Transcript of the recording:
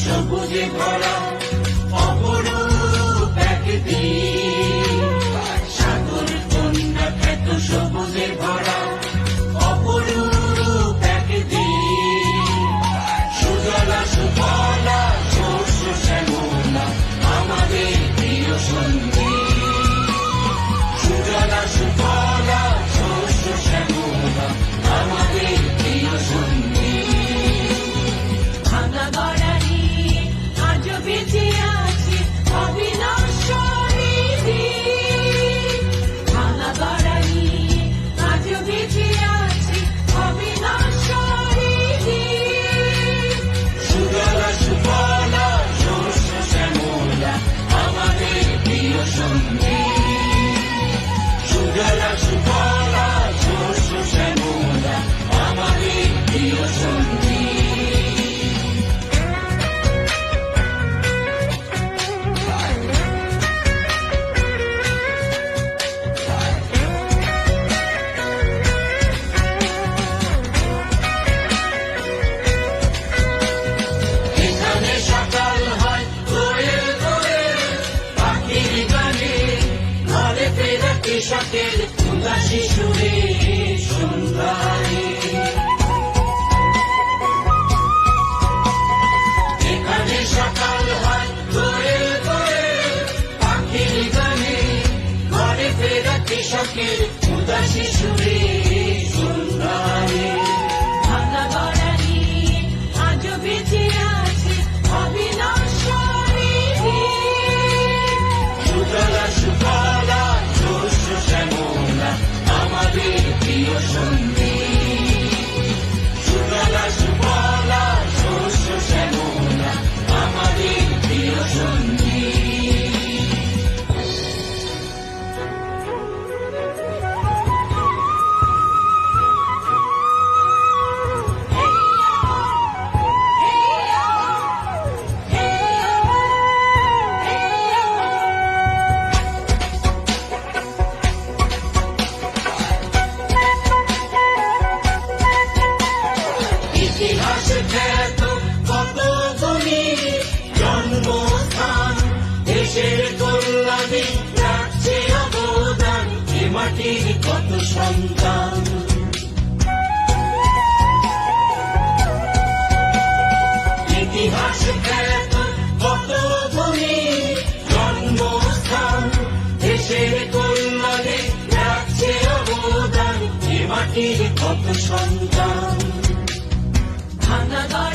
সবুজে ভরা অপরূপ এক দিন। সাগর কন্যা খ্যাত সবুজে ভরা অপরূপ এক দিন। সুজলা সুফলা শস্য শ্যামলা আমাদের প্রিয় সঙ্গী। সুজলা সুফলা শস্য শ্যামলা আমাদের প্রিয় সঙ্গী। ভাঙা গড়ারি আজ বেঁচে আছে অবিনশ্বরী দিন। ভাঙা গড়ারি আজ বেঁচে আছে অবিনশ্বরী দিন। সুজলা সুফলা শস্য শ্যামলা আমাদের প্রিয় সঙ্গী। সুজলা সুফলা শস্য শ্যামলা আমাদের প্রিয় সঙ্গী। এখানে সকাল হয় কোয়েল কোয়েল পাখির গানে। ঘরে ফেরা কৃষকের উদাসী সুরে সন্ধ্যায়। এখানে সকাল হয় কোয়েল কোয়েল পাখির গানে। ঘরে ফেরা কৃষকের উদাসী সুরে সন্ধ্যায়। ভাঙা গড়ারি আজ বেঁচে আছে অবিনশ্বরী দিন। সুজলা সুফলা শস্য শ্যামলা আমাদের প্রিয় সঙ্গী। সুজলা সুফলা শস্য শ্যামলা আমাদের প্রিয় সঙ্গী। ইতিহাস খ্যাত কত গুণী জন্মস্থান। দেশের কল্যাণে রাখছে অবদান এ মাটির কত সন্তান। ইতিহাস খ্যাত কত গুণী জন্মস্থান। দেশের কল্যাণে রাখছে অবদান এ মাটির কত সন্তান। ভাঙা গড়ারি